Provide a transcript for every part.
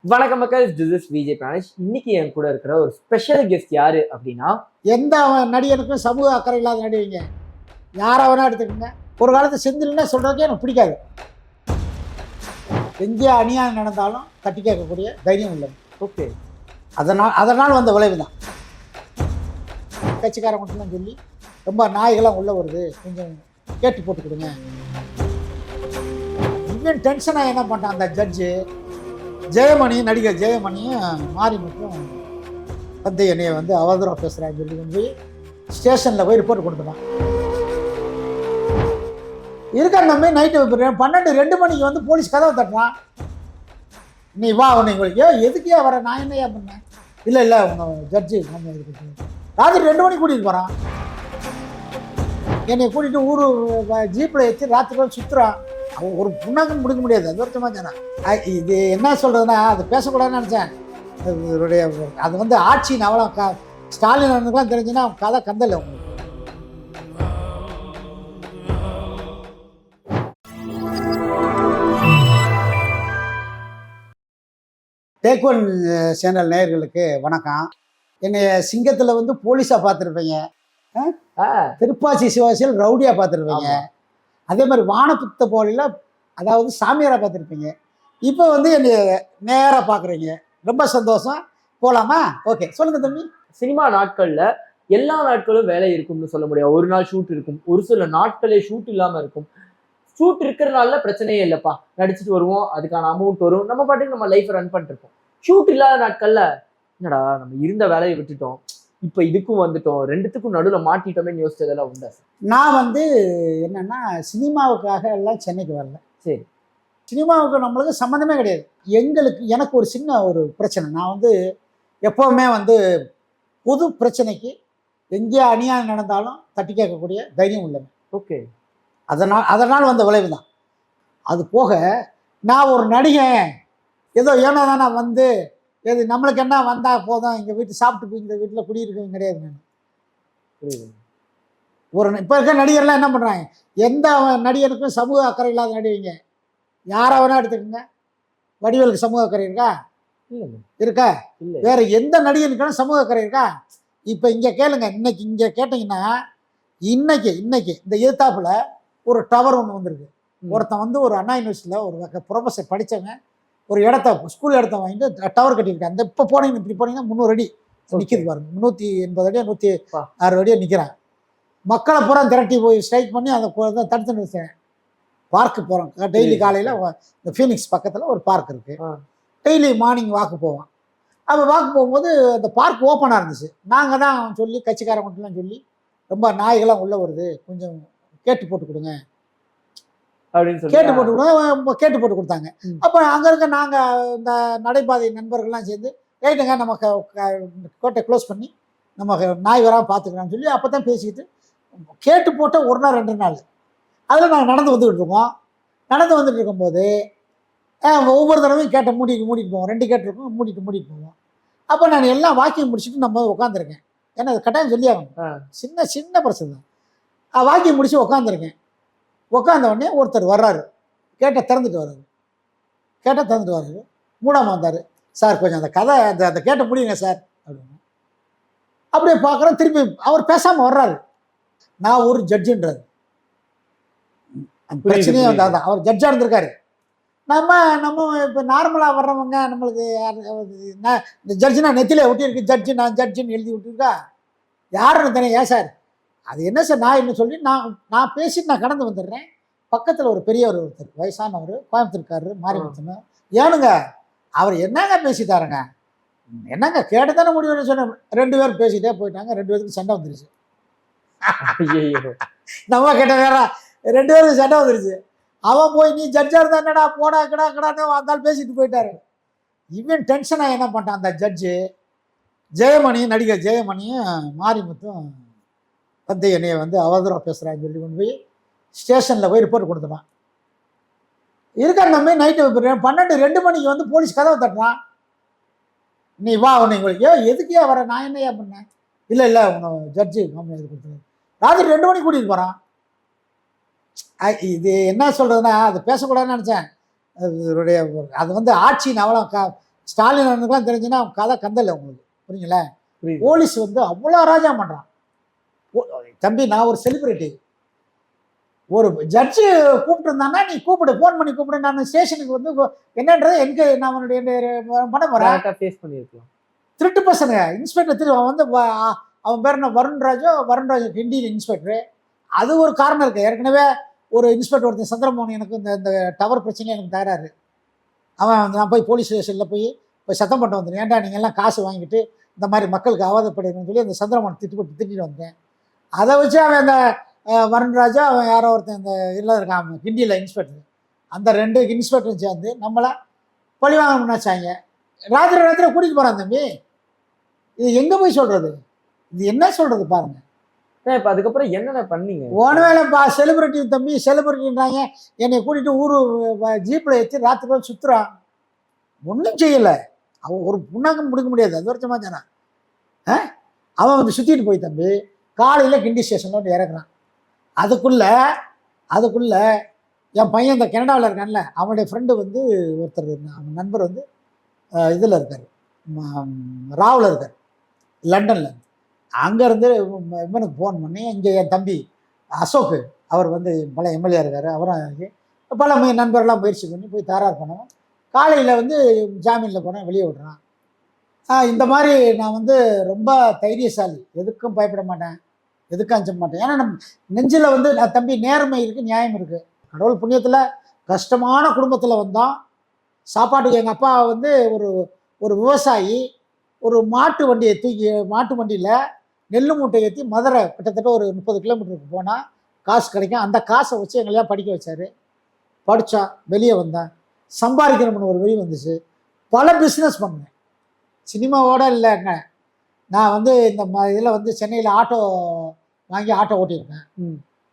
வணக்கம் மக்கள், this is Vijay Pranesh. இன்னைக்கு என் கூட இருக்கிற ஒரு ஸ்பெஷல் கெஸ்ட் யாரு அப்படின்னா, எந்த நடிகனுக்கும் சமூக அக்கறை இல்லாத நடிகைங்க யாரை வேணா எடுத்துக்கோங்க. ஒரு காலத்து செந்தில்னே சொல்றதுக்கே எனக்கு பிடிக்காது. எங்கே அநியாயம் நடந்தாலும் தட்டி கேட்கக்கூடிய தைரியம் இல்லை. ஓகே, அதனால் வந்த விளைவு தான். கட்சிக்காரன் மட்டும்தான் சொல்லி ரொம்ப நாய்களாம் உள்ள வருது, கொஞ்சம் கேட்டு போட்டு கொடுங்க. இன்னும் டென்ஷனாக என்ன பண்ணிட்டான் அந்த ஜட்ஜு ஜெயமணி, நடிகர் ஜெயமணியும் மாறி மட்டும் வந்து என்னைய வந்து அவதூறாக பேசுகிறான்னு சொல்லி வந்து ஸ்டேஷனில் போய் ரிப்போர்ட் கொடுத்துட்டான். இருக்காரு நம்ம நைட்டு 12-2 மணிக்கு வந்து போலீஸ் கதவை தட்டுறான். நீ வா, உங்களுக்கு எதுக்கே வர, நான் என்னையா பண்ணேன்? இல்லை உங்கள் ஜட்ஜு நம்ம ராத்திரி 2 மணிக்கு கூட்டிகிட்டு போகிறான். என்னை கூட்டிகிட்டு ஊர் ஜீப்பில் ஏற்றி ராத்திரி சுற்றுறான். அவன் ஒரு புண்ணாக்கம் முடிக்க முடியாது. அது ஒரு சமாச்சாரம். இது என்ன சொல்கிறதுனா, அது பேசக்கூடாதுன்னு நினச்சேன். அது வந்து ஆட்சி அவ்வளோ ஸ்டாலின் அண்ணனுக்குலாம் தெரிஞ்சுன்னா கதை கந்தலை உங்களுக்கு. டேக் ஒன் சேனல் நேயர்களுக்கு வணக்கம். என்னை சிங்கத்தில் வந்து போலீஸாக பார்த்துருப்பீங்க, திருப்பாச்சி சிவாசியில் ரவுடியாக பார்த்துருப்பீங்க, அதே மாதிரி வானப்புத்த போலியில் அதாவது சாமியாராக பார்த்துருப்பீங்க. இப்போ வந்து என்னை நேராக பார்க்குறீங்க, ரொம்ப சந்தோஷம். போகலாமா? ஓகே, சொல்லுங்கள் தம்பி. சினிமா நாட்கள்ல எல்லா நாட்களும் வேலை இருக்கும்னு சொல்ல முடியாது. ஒரு நாள் ஷூட் இருக்கும், ஒரு சில நாட்களே ஷூட் இல்லாமல் இருக்கும். ஷூட் இருக்கிறனால பிரச்சனையே இல்லைப்பா, நடிச்சுட்டு வருவோம், அதுக்கான அமௌண்ட் வரும், நம்ம பாட்டுக்கு நம்ம லைஃப் ரன் பண்ணிட்டு இருப்போம். ஷூட் இல்லாத நாட்கள்ல என்னடா நம்ம இருந்த வேலையை விட்டுட்டோம், இப்போ இதுக்கும் வந்துட்டோம், ரெண்டுத்துக்கும் நடுவில் மாட்டிட்டோமேன்னு யோசிச்சதெல்லாம் உண்டா சார்? நான் வந்து என்னென்னா சினிமாவுக்காக எல்லாம் சென்னைக்கு வரல. சரி, சினிமாவுக்கு நம்மளுக்கு சம்மந்தமே கிடையாது. எனக்கு ஒரு சின்ன ஒரு பிரச்சனை. நான் வந்து எப்போவுமே வந்து பொது பிரச்சனைக்கு எங்கே அநியாயம் நடந்தாலும் தட்டி கேட்கக்கூடிய தைரியம் உள்ளது. ஓகே, அதனால் வந்த விளைவு தான். அது போக நான் ஒரு நடிகன், ஏதோ ஏனோ தானே வந்து எது நம்மளுக்கு என்ன வந்தால் போதும், எங்கள் வீட்டு சாப்பிட்டு போய் இந்த வீட்டில் குடியிருக்கவும் கிடையாது. நான் இப்போ இருக்க நடிகர்லாம் என்ன பண்ணுறாங்க, எந்த நடிகனுக்கும் சமூக அக்கறை இல்லாத நடிகைங்க யாரை வேணா எடுத்துக்கோங்க. வடிவேலுக்கு சமூக அக்கறை இருக்கா? இருக்கா? வேற எந்த நடிகனுக்கான சமூக அக்கறை இருக்கா? இப்போ இங்கே கேளுங்க, இங்கே கேட்டிங்கன்னா இன்னைக்கு இந்த எதிர்த்தாப்புல ஒரு டவர் ஒன்று வந்திருக்கு. ஒருத்தன் வந்து ஒரு அண்ணா யூனிவர்சிட்டியில் ஒரு ப்ரொஃபஸர் படித்தவங்க ஒரு இடத்த ஸ்கூல் இடத்த வாங்கிட்டு டவர் கட்டியிருக்காங்க. அந்த இப்போ போனீங்க, இப்படி போனீங்கன்னா 300 அடி நிற்கிது பாருங்க. 380 அடியா 106 அடியா நிற்கிறான். மக்களை பூரா திரட்டி போய் ஸ்ட்ரைக் பண்ணி அந்த தடுத்து நிறுத்தேன். பார்க்கு போகிறோம் டெய்லி காலையில். இந்த ஃபீனிக்ஸ் பக்கத்தில் ஒரு பார்க் இருக்குது. டெய்லி மார்னிங் வாக்கு போவோம். அப்போ வாக்கு போகும்போது அந்த பார்க் ஓப்பனாக இருந்துச்சு. நாங்கள் தான் சொல்லி கட்சிக்காரங்கலாம் சொல்லி ரொம்ப நாய்களாம் உள்ளே வருது, கொஞ்சம் கேட்டு போட்டு கொடுங்க அப்படின்னு சொல்லி கேட்டு போட்டு கொடுத்தாங்க. அப்போ அங்கே இருக்க நாங்கள் இந்த நடைபாதை நண்பர்கள்லாம் சேர்ந்து ரைட்டுங்க நம்ம கோட்டை க்ளோஸ் பண்ணி நம்ம நாய் வராமல் பார்த்துக்கலாம்னு சொல்லி அப்போ தான் பேசிக்கிட்டு கேட்டு போட்ட 1 நாள் 2 நாள் அதில் நாங்கள் நடந்து வந்துக்கிட்டு இருக்கோம். நடந்து வந்துட்டு இருக்கும்போது ஒவ்வொரு தடவையும் கேட்டை மூடிட்டு போவோம். 2 கேட்டு இருக்கும், மூடிட்டு போவோம். அப்போ நான் எல்லாம் வாக்கியம் முடிச்சுட்டு நம்ம உட்காந்துருக்கேன். ஏன்னா அது கட்டாயம் சொல்லி ஆகணும், சின்ன பிரச்சனை தான். வாக்கியம் முடிச்சு உட்காந்துருக்கேன். உட்காந்த உடனே ஒருத்தர் வர்றாரு, கேட்டை திறந்துட்டு வர்றாரு. மூடாமல் வந்தார். சார் கொஞ்சம் அந்த கதை அந்த கேட்டை முடியுங்க சார் அப்படின்னு. அப்படியே பார்க்குறோம், திருப்பி அவர் பேசாமல் வர்றாரு. நான் ஒரு ஜட்ஜுன்றாரு. பிரச்சனையே வந்தால் அவர் ஜட்ஜாக இருந்திருக்காரு. நம்ம இப்போ நார்மலாக வர்றவங்க நம்மளுக்கு இந்த ஜட்ஜுனா நெத்திலே ஒட்டியிருக்கு, நான் ஜட்ஜுன்னு எழுதி விட்டுருக்கா யாருன்னு தானே. ஏன் சார் அது என்ன சார் நான் என்ன சொல்லி நான் பேசிட்டு நான் கடந்து வந்துடுறேன். பக்கத்தில் ஒரு பெரியவர் ஒருத்தர் வயசானவர் கோயம்புத்தூர்காரரு மாரிமுத்துன்னு. ஏனுங்க அவர் என்னங்க பேசிட்டாருங்க, என்னங்க கேட்டு தானே முடிவுன்னு சொன்ன. 2 பேரும் பேசிகிட்டே போயிட்டாங்க. 2 பேருக்கு சண்டை வந்துருச்சு. நம்ம கேட்ட வேற 2 பேருக்கு சண்டை வந்துருச்சு. அவன் போய் நீ ஜட்ஜாக இருந்தா என்னடா போடா கிடான்னு வந்தாலும் பேசிட்டு போயிட்டாரு. இவன் டென்ஷனாக என்ன பண்ணிட்டான் அந்த ஜட்ஜு ஜெயமணி, நடிகர் ஜெயமணியும் மாரிமுத்தும் வந்து என்னைய வந்து அவதூறாக பேசுகிறான்னு சொல்லி கொண்டு போய் ஸ்டேஷனில் போய் ரிப்போர்ட் கொடுத்துட்டான். இருக்காரு நம்ம நைட்டு 12-2 மணிக்கு வந்து போலீஸ் கதவை தட்டுறான். நீ வா, உங்களுக்கு எதுக்கே வர, நான் என்னையா பண்ணேன்? இல்லை உங்கள் ஜட்ஜு நம்ம இது கொடுத்துருவாரு. ராத்திரி 2 மணிக்கு கூட்டிகிட்டு போகிறான். இது என்ன சொல்கிறதுனா, அது பேசக்கூடாதுன்னு நினச்சேன். அது வந்து ஆட்சி அவ்வளோ ஸ்டாலின் அண்ணனுக்குலாம் தெரிஞ்சுன்னா கதை கந்தலை உங்களுக்கு, புரியுங்களா? புரியுது. போலீஸ் வந்து அவ்வளோ அராஜகம் பண்ணுறான். தம்பி நான் ஒரு செலிபிரிட்டி, ஒரு ஜட்ஜு கூப்பிட்டு இருந்தான்னா நீ கூப்பிடு, ஃபோன் பண்ணி கூப்பிடு, நான் ஸ்டேஷனுக்கு வந்து என்னன்றது எனக்கு நான் அவனுடைய பண்ண போகிறேன். கரெக்டா ஃபேஸ் பண்ணியிருக்கலாம். திருட்டு பசங்க இன்ஸ்பெக்டர் அவன் வந்து அவன் பேர் என்ன, வருண்ராஜ் ஹிந்தியில் இன்ஸ்பெக்டரு. அது ஒரு காரணம் இருக்குது. ஏற்கனவே ஒரு இன்ஸ்பெக்டர் ஒருத்தன் சந்திரமோகன் எனக்கு இந்த டவர் பிரச்சனையும் எனக்கு தகராறு. அவன் நான் போய் போலீஸ் ஸ்டேஷனில் போய் சத்தம் பண்ணிட்டு வந்தேன். ஏன்டா நீங்கள் எல்லாம் காசு வாங்கிட்டு இந்த மாதிரி மக்களுக்கு அவதப்படுறதுன்னு சொல்லி அந்த சந்திரமோகன் திட்டிட்டு வந்தேன். அதை வச்சு அவன் அந்த வருண்ராஜா அவன் யாரோ ஒருத்தன் இந்த இதில் இருக்கான் ஹிந்தியில் இன்ஸ்பெக்டர், அந்த 2 இன்ஸ்பெக்டரும் சேர்ந்து நம்மளை பழிவாங்க முன்னாச்சாங்க. ராத்திரி கூட்டிகிட்டு போகிறான். தம்பி இது எங்கே போய் சொல்கிறது, இது என்ன சொல்கிறது பாருங்கள். இப்போ அதுக்கப்புறம் என்னென்ன பண்ணீங்க? ஒன்று வேலைப்பா, செலிபிரிட்டி தம்பி, செலிபிரிட்டின்றாங்க. என்னை கூட்டிகிட்டு ஊர் ஜீப்பில் ஏற்றி ராத்திரி சுற்றுறான். ஒன்றும் செய்யலை. அவன் ஒரு புண்ணாக்கம் முடிக்க முடியாது, அது ஒரு சமாச்சாரம். அவன் வந்து சுற்றிட்டு போய் தம்பி காலையில் கிண்டி ஸ்டேஷனில் வந்து இறக்குறான். அதுக்குள்ளே என் பையன் இந்த கனடாவில் இருக்கான்ல, அவனுடைய ஃப்ரெண்டு வந்து ஒருத்தர், அவன் நண்பர் வந்து இதில் இருக்கார், ராவில் இருக்கார், லண்டனில். அங்கேருந்து இவனுக்கு ஃபோன் பண்ணி, இங்கே என் தம்பி அசோக், அவர் வந்து பல எம்எல்ஏ இருக்கார், அவரும் பல நண்பர்கள்லாம் முயற்சி பண்ணி போய் தகராறு பண்ணுவோம். காலையில் வந்து ஜாமீனில் போனால் வெளியே விடுறான். இந்த மாதிரி நான் வந்து ரொம்ப தைரியசாலி, எதுக்கும் பயப்பட மாட்டேன், எதுக்கும் அஞ்ச மாட்டேன். ஏன்னா நம்ம நெஞ்சில் வந்து நான் தம்பி நேர்மை இருக்குது, நியாயம் இருக்குது. கடவுள் புண்ணியத்தில் கஷ்டமான குடும்பத்தில் வந்தோம். சாப்பாட்டுக்கு எங்கள் அப்பா வந்து ஒரு விவசாயி, ஒரு மாட்டு வண்டியில் நெல் மூட்டை ஏற்றி மதுரை கிட்டத்தட்ட ஒரு 30 கிலோமீட்டருக்கு போனால் காசு கிடைக்கும். அந்த காசை வச்சு எங்களையா படிக்க வச்சார். படித்தான், வெளியே வந்தேன், சம்பாதிக்கணும்னு ஒரு வெளி வந்துச்சு. பல பிஸ்னஸ் பண்ணேன், சினிமாவோட இல்லைங்க. நான் வந்து இந்த இதில் வந்து சென்னையில் ஆட்டோ ஓட்டியிருக்கேன்,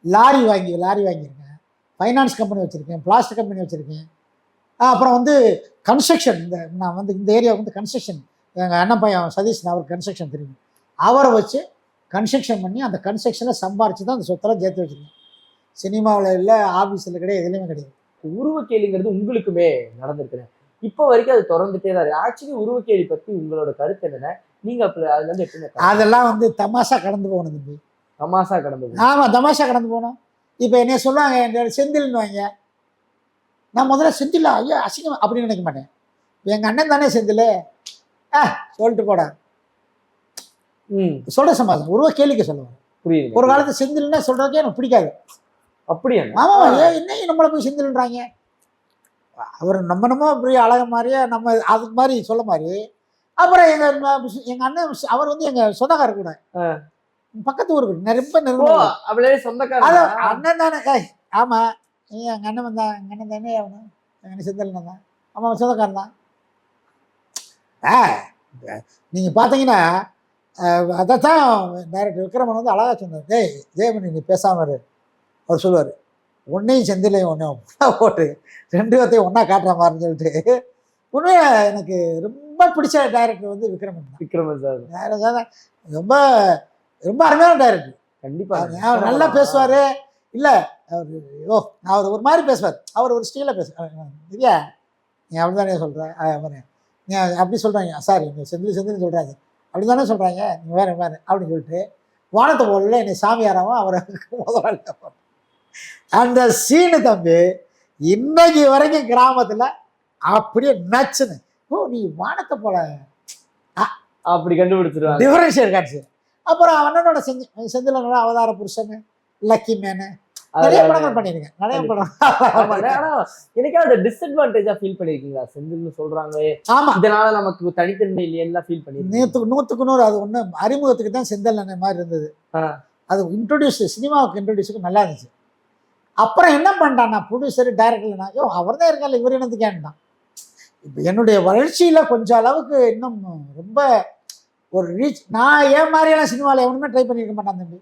லாரி வாங்கியிருக்கேன், ஃபைனான்ஸ் கம்பெனி வச்சுருக்கேன், பிளாஸ்டிக் கம்பெனி வச்சுருக்கேன். அப்புறம் வந்து கன்ஸ்ட்ரக்ஷன், நான் வந்து இந்த ஏரியாவுக்கு வந்து கன்ஸ்ட்ரக்ஷன், எங்கள் அண்ணன் பையன் சதீஷ், அவருக்கு கன்ஸ்ட்ரக்ஷன் தெரியும், அவரை வச்சு கன்ஸ்ட்ரக்ஷன் பண்ணி அந்த கன்ஸ்ட்ரக்ஷனில் சம்பாரித்து தான் அந்த சொத்தெல்லாம் சேர்த்து வச்சுருக்கேன். சினிமாவில் இல்லை, ஆஃபீஸில் கிடையாது, எதுலேயுமே கிடையாது. உருவக்கேலிங்கிறது உங்களுக்குமே நடந்திருக்குறேன், இப்போ வரைக்கும் அது தொடர்ந்துட்டே தான் இருக்கு. ஆக்சுவலி உருவக்கேலி பற்றி உங்களோட கருத்து என்னென்ன? நீங்கள் அப்போ அதுலேருந்து எப்படி? அதெல்லாம் வந்து தமாஷா கடந்து போகணும் தம்பி, தமாஷா கடந்து போகணும். ஆமாம், தமாஷா கடந்து போகணும். இப்போ என்ன சொல்லுவாங்க, என்னோட செந்தில்னு வாங்க, நான் முதல்ல செந்தில் ஐயா அசிங்கம் அப்படின்னு நினைக்க மாட்டேன். எங்கள் அண்ணன் தானே செந்தில், சொல்லிட்டு போடா, சொல்ற சமாதானம். உருவ கேளிக்க சொல்லுவாங்க. புரியுது. ஒரு காலத்து செந்தில்னா சொல்றதுக்கே எனக்கு பிடிக்காது. அப்படியா? ஆமா, என்ன நம்மளை போய் செந்தில்ன்றாங்க. அவர் நம்ம பெரிய அழக மாதிரியே நம்ம அது மாதிரி சொல்ல மாதிரி. அப்புறம் எங்க அண்ணன் அவர் வந்து எங்க சொந்தக்காரர் கூட, பக்கத்து ஊருக்கு ரொம்ப நெருக்கம். அண்ணன் தானே. ஆமா, எங்க அண்ணன் வந்தா, எங்க அண்ணன் தானே அவனு, எங்க அண்ணன் செந்தில் தான், ஆமா சொந்தக்காரன் தான். நீங்க பாத்தீங்கன்னா அதைத்தான் டைரக்டர் விக்ரமன் வந்து அழகா சொன்னார். ஜெயமணி நீ பேசாம இரு. அவர் சொல்லுவார், ஒன்னையும் செந்திலையும் ஒன்றையும் போட்டு 2 பேர்த்தையும் ஒன்றா காட்டுற மாதிரின்னு சொல்லிட்டு. உண்மையா எனக்கு ரொம்ப பிடிச்ச டைரக்டர் வந்து விக்ரமன் சார். ரொம்ப ரொம்ப அருமையான டைரக்டர். கண்டிப்பாக அவர் நல்லா பேசுவார். இல்லை அவர் ஒரு மாதிரி பேசுவார், அவர் ஒரு ஸ்டீலாக பேசுவார். இல்லையா, நீ அப்படி தானே சொல்கிறேன், நீ அப்படி சொல்கிறாங்க சார், நீங்கள் செந்தில்னு சொல்கிறாங்க, அப்படி தானே சொல்கிறாங்க, நீங்கள் வேறு அப்படின்னு சொல்லிட்டு வானத்தை போடல என்னை சாமியாராவும் அவரை முதலாளி. அந்த சீனு தம்பி இன்னைக்கு வரைக்கும் கிராமத்தில் அப்படியே நச்சுன்னு, நீ வானத்தை போல அப்படி கண்டுபிடிச்சிருவாங்க, டிஃபரன்ஷியேட் காட்சி. அப்புறம் அண்ணனோட செந்திலனோட அவதார புருஷன், லக்கி மேனு, நிறைய படங்கள் பண்ணிருக்கேன், நிறைய படம். எனக்கு அந்த டிஸ்அட்வான்டேஜா ஃபீல் பண்ணிருக்கீங்களா? செந்தில்னு சொல்றாங்க, ஆமா, இதனால நமக்கு தனித்தன்மை இல்லையா ஃபீல் பண்ணிருக்கீங்க? 100க்கு 100. அது ஒண்ணு அறிமுகத்துக்கு தான் செந்தில் அண்ணன் மாதிரி இருந்தது. அது இன்ட்ரோடியூஸ், சினிமாவுக்கு இன்ட்ரோடியூஸுக்கு நல்லா இருந்துச்சு. அப்புறம் என்ன பண்ணிட்டான், நான் ப்ரொடியூசர் டைரக்டர்னா அவர் தான் இருக்கால, இவர் என்னது கேட்டான். இப்போ என்னுடைய வளர்ச்சியில கொஞ்சம் அளவுக்கு இன்னும் ரொம்ப ஒரு ரீச். நான் ஏன் மாதிரியெல்லாம் சினிமாவில் எவனுமே ட்ரை பண்ணியிருக்க மாட்டான் தம்பி.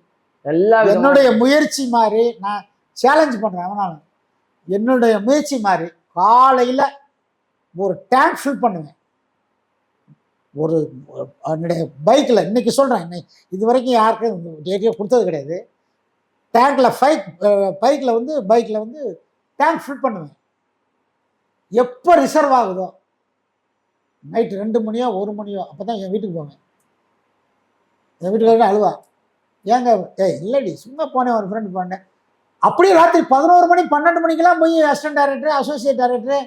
என்னுடைய முயற்சி மாதிரி நான் சேலஞ்ச் பண்ணுறேன். அவனாலும் என்னுடைய முயற்சி மாதிரி காலையில் ஒரு டேங்க் ஃபில் பண்ணுவேன். ஒரு என்னுடைய பைக்கில் இன்னைக்கு சொல்கிறேன், இது வரைக்கும் யாருக்கும் டேட்டியாக கொடுத்தது கிடையாது. டேங்கில் பைக்கில் வந்து டேங்க் ஃபில் பண்ணுவேன். எப்போ ரிசர்வ் ஆகுதோ நைட்டு 2 மணியோ 1 மணியோ அப்போ தான் என் வீட்டுக்கு போவேன். என் வீட்டுக்காரர் அழுவா. ஏங்க இல்லடி சும்மா போனேன் ஒரு ஃப்ரெண்டு போனேன். அப்படியே ராத்திரி 11 மணி 12 மணிக்கெல்லாம் போய் அசிஸ்டன்ட் டைரக்டர் அசோசியேட் டைரக்டர்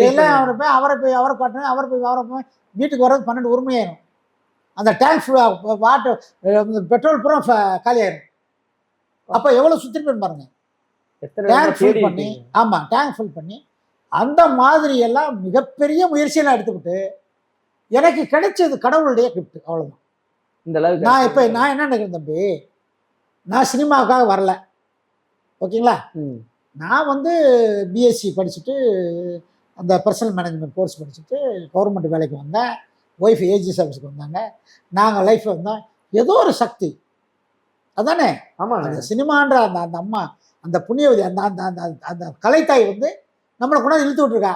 எல்லாம் அவரை காட்டுவேன். அவரை போய் வீட்டுக்கு வர்றது 12 1 மணி ஆயிரும். அந்த டேங்க் வாட்டர் பெட்ரோல் பூரா காலியாயிரும். அப்போ எவ்வளோ சுற்றிருப்பேன் பாருங்க. டேங்க் ஃபில் பண்ணி ஆமாம் டேங்க் ஃபில் பண்ணி அந்த மாதிரி எல்லாம் மிகப்பெரிய முயற்சியெல்லாம் எடுத்துக்கிட்டு எனக்கு கிடைச்சது கடவுளுடைய கிஃப்ட். அவ்வளோதான். இந்த அளவுக்கு நான் என்ன நினைக்கிறேன் தம்பி, நான் சினிமாவுக்காக வரல. ஓகேங்களா? நான் வந்து பிஎஸ்சி படிச்சுட்டு அந்த பர்சனல் மேனேஜ்மெண்ட் கோர்ஸ் படிச்சுட்டு கவர்மெண்ட் வேலைக்கு வந்தேன். ஒய்ஃப் ஏஜி சர்வீஸுக்கு வந்தாங்க. நாங்கள் லைஃப் வந்தோம். ஏதோ ஒரு சக்தி அதானே. ஆமாம். அந்த சினிமான்ற அந்த அம்மா அந்த புண்ணியவதி அந்த அந்த அந்த அந்த கலைத்தாய் வந்து நம்மளை கொண்டாந்து இழுத்து விட்டுருக்கா.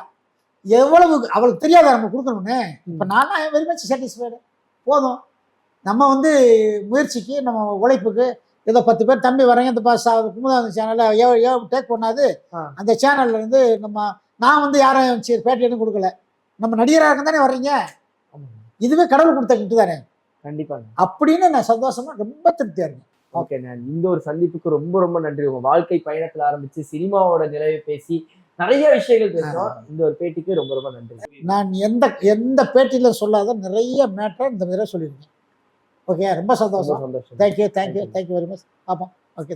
எவ்வளவு அவளுக்கு தெரியாத நம்ம கொடுக்கணும்னு. இப்போ நான் வெரி மச் சாட்டிஸ்ஃபைடு. போதும். நம்ம வந்து முயற்சிக்கு நம்ம உழைப்புக்கு ஏதோ 10 பேர் தம்பி வரேங்க இந்த குமுதானந்த சேனலில் டேக் பண்ணாது அந்த சேனல்ல இருந்து நான் வந்து யாரும் பேட்டி எதுவும் கொடுக்கல. நம்ம நடிகராக இருக்க தானே வர்றீங்க. இதுவே கடவுள் கொடுத்த கிட்டு தானே. கண்டிப்பாங்க. அப்படின்னு நான் சந்தோஷமா ரொம்ப திருப்தியா இருக்கேன். ஓகே, நான் இந்த ஒரு சந்திப்புக்கு ரொம்ப ரொம்ப நன்றி. உங்க வாழ்க்கை பயணத்துல ஆரம்பிச்சு சினிமாவோட நிலையை பேசி நிறைய விஷயங்கள் பேசுறோம். இந்த ஒரு பேட்டிக்கு ரொம்ப ரொம்ப நன்றி. நான் எந்த பேட்டியில சொல்லாத நிறைய மேட்டர் இந்த மாதிரி சொல்லியிருக்கேன். ஓகே, ரொம்ப சந்தோஷம். சந்தோஷம். Thank you very much. பார்ப்போம். ஓகே.